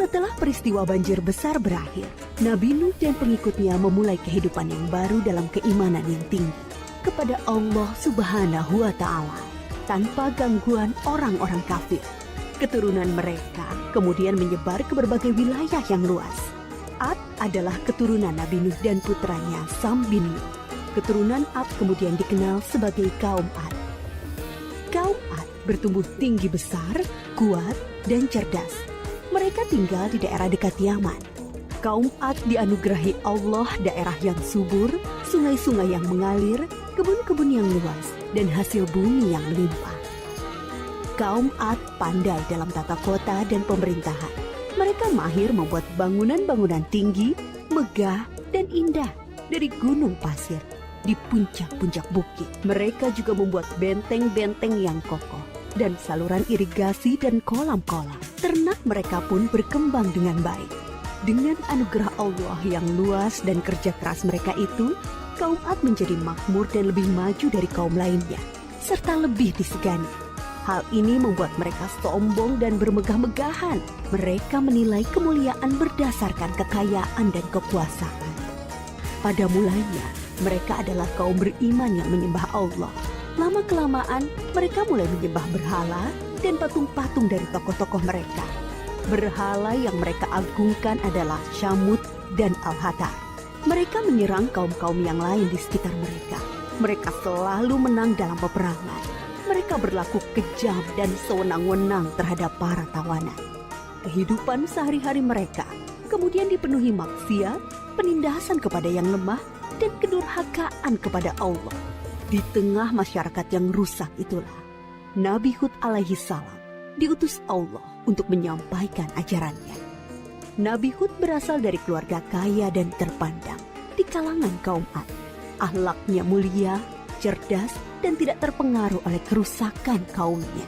Setelah peristiwa banjir besar berakhir, Nabi Nuh dan pengikutnya memulai kehidupan yang baru dalam keimanan yang tinggi kepada Allah Subhanahu wa Ta'ala, tanpa gangguan orang-orang kafir. Keturunan mereka kemudian menyebar ke berbagai wilayah yang luas. Ad adalah keturunan Nabi Nuh dan putranya Sam bin Nuh. Keturunan Ad kemudian dikenal sebagai kaum Ad. Kaum Ad bertumbuh tinggi besar, kuat, dan cerdas. Mereka tinggal di daerah dekat Yaman. Kaum Ad dianugerahi Allah daerah yang subur, sungai-sungai yang mengalir, kebun-kebun yang luas, dan hasil bumi yang melimpah. Kaum Ad pandai dalam tata kota dan pemerintahan. Mereka mahir membuat bangunan-bangunan tinggi, megah, dan indah dari gunung pasir di puncak-puncak bukit. Mereka juga membuat benteng-benteng yang kokoh dan saluran irigasi dan kolam-kolam. Ternak mereka pun berkembang dengan baik. Dengan anugerah Allah yang luas dan kerja keras mereka itu, kaum Ad menjadi makmur dan lebih maju dari kaum lainnya, serta lebih disegani. Hal ini membuat mereka sombong dan bermegah-megahan. Mereka menilai kemuliaan berdasarkan kekayaan dan kekuasaan. Pada mulanya, mereka adalah kaum beriman yang menyembah Allah. Lama-kelamaan, mereka mulai menyembah berhala dan patung-patung dari tokoh-tokoh mereka. Berhala yang mereka agungkan adalah Syamut dan Al-Hatar. Mereka menyerang kaum-kaum yang lain di sekitar mereka. Mereka selalu menang dalam peperangan. Mereka berlaku kejam dan sewenang-wenang terhadap para tawanan. Kehidupan sehari-hari mereka kemudian dipenuhi maksiat, penindasan kepada yang lemah, dan kedurhakaan kepada Allah. Di tengah masyarakat yang rusak itulah, Nabi Hud alaihi salam diutus Allah untuk menyampaikan ajarannya. Nabi Hud berasal dari keluarga kaya dan terpandang di kalangan kaum Ad. Akhlaknya mulia, cerdas, dan tidak terpengaruh oleh kerusakan kaumnya.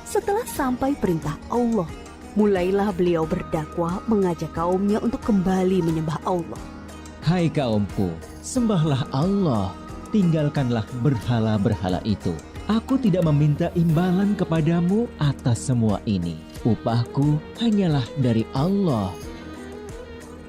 Setelah sampai perintah Allah, mulailah beliau berdakwah mengajak kaumnya untuk kembali menyembah Allah. Hai kaumku, sembahlah Allah, tinggalkanlah berhala-berhala itu. Aku tidak meminta imbalan kepadamu atas semua ini. Upahku hanyalah dari Allah.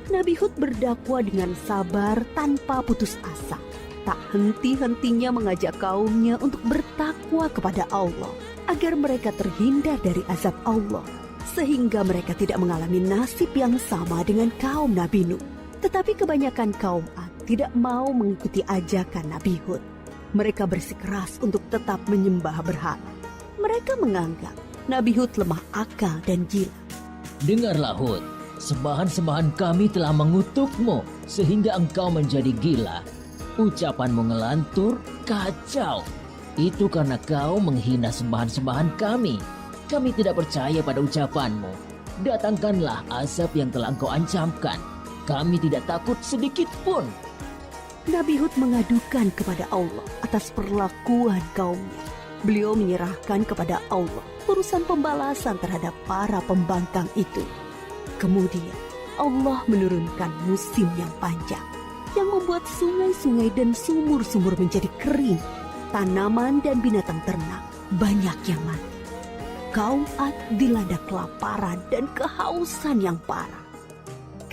Nabi Hud berdakwah dengan sabar tanpa putus asa. Tak henti-hentinya mengajak kaumnya untuk bertakwa kepada Allah, agar mereka terhindar dari azab Allah, sehingga mereka tidak mengalami nasib yang sama dengan kaum Nabi Nuh. Tetapi kebanyakan kaum Ad tidak mau mengikuti ajakan Nabi Hud. Mereka bersikeras untuk tetap menyembah berhala. Mereka menganggap Nabi Hud lemah akal dan gila. Dengarlah Hud, sembahan-sembahan kami telah mengutukmu sehingga engkau menjadi gila. Ucapanmu ngelantur, kacau. Itu karena kau menghina sembahan-sembahan kami. Kami tidak percaya pada ucapanmu. Datangkanlah azab yang telah engkau ancamkan. Kami tidak takut sedikit pun. Nabi Hud mengadukan kepada Allah atas perlakuan kaumnya. Beliau menyerahkan kepada Allah urusan pembalasan terhadap para pembangkang itu. Kemudian Allah menurunkan musim yang panjang yang membuat sungai-sungai dan sumur-sumur menjadi kering. Tanaman dan binatang ternak banyak yang mati. Kaum Ad dilanda kelaparan dan kehausan yang parah.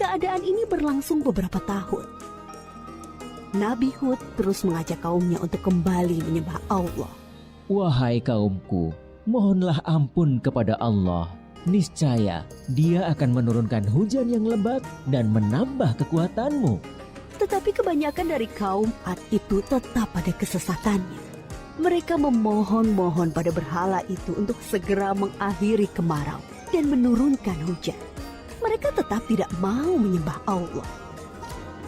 Keadaan ini berlangsung beberapa tahun. Nabi Hud terus mengajak kaumnya untuk kembali menyembah Allah. Wahai kaumku, mohonlah ampun kepada Allah. Niscaya Dia akan menurunkan hujan yang lebat dan menambah kekuatanmu. Tetapi kebanyakan dari kaum Ad itu tetap pada kesesatannya. Mereka memohon-mohon pada berhala itu untuk segera mengakhiri kemarau dan menurunkan hujan. Mereka tetap tidak mau menyembah Allah.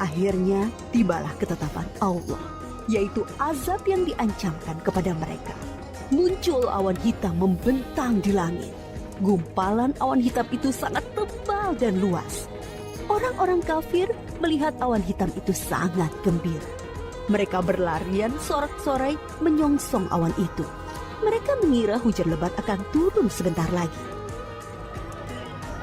Akhirnya tibalah ketetapan Allah, yaitu azab yang diancamkan kepada mereka. Muncul awan hitam membentang di langit. Gumpalan awan hitam itu sangat tebal dan luas. Orang-orang kafir melihat awan hitam itu sangat gembira. Mereka berlarian sorak-sorai menyongsong awan itu. Mereka mengira hujan lebat akan turun sebentar lagi.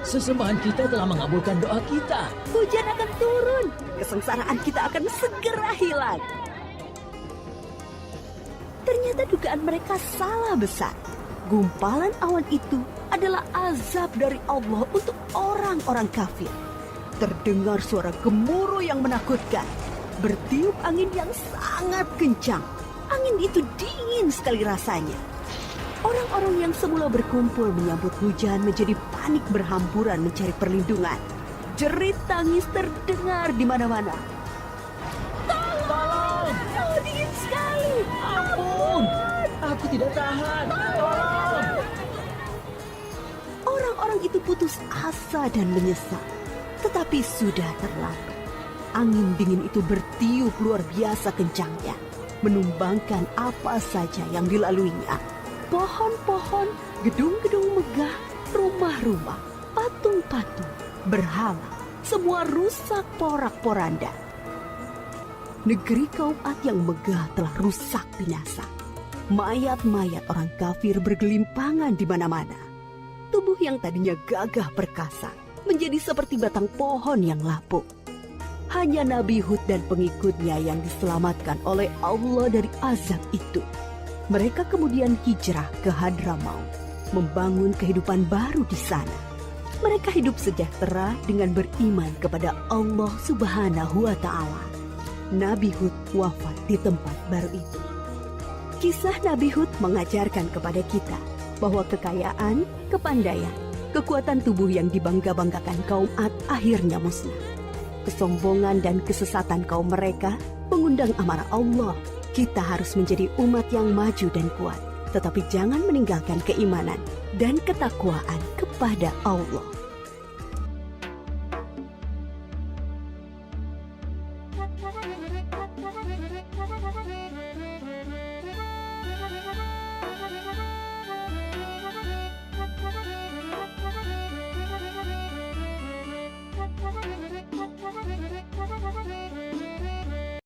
Sesembahan kita telah mengabulkan doa kita. Hujan akan turun. Kesengsaraan kita akan segera hilang. Ternyata dugaan mereka salah besar. Gumpalan awan itu adalah azab dari Allah untuk orang-orang kafir. Terdengar suara gemuruh yang menakutkan. Bertiup angin yang sangat kencang. Angin itu dingin sekali rasanya. Orang-orang yang semula berkumpul menyambut hujan menjadi panik berhamburan mencari perlindungan. Jerit tangis terdengar di mana-mana. Tolong! Oh, dingin sekali. Ampun! Aku tidak tahan. Tolong! Orang-orang itu putus asa dan menyesal. Tetapi sudah terlambat. Angin dingin itu bertiup luar biasa kencangnya, menumbangkan apa saja yang dilaluinya. Pohon-pohon, gedung-gedung megah, rumah-rumah, patung-patung, berhala, semua rusak porak-poranda. Negeri kaum Ad yang megah telah rusak binasa. Mayat-mayat orang kafir bergelimpangan di mana-mana. Tubuh yang tadinya gagah perkasa menjadi seperti batang pohon yang lapuk. Hanya Nabi Hud dan pengikutnya yang diselamatkan oleh Allah dari azab itu. Mereka kemudian hijrah ke Hadramaut, membangun kehidupan baru di sana. Mereka hidup sejahtera dengan beriman kepada Allah Subhanahu wa Ta'ala. Nabi Hud wafat di tempat baru itu. Kisah Nabi Hud mengajarkan kepada kita bahwa kekayaan, kepandaian, kekuatan tubuh yang dibangga-banggakan kaum Ad akhirnya musnah. Kesombongan dan kesesatan kaum mereka mengundang amarah Allah. Kita harus menjadi umat yang maju dan kuat, tetapi jangan meninggalkan keimanan dan ketakwaan kepada Allah.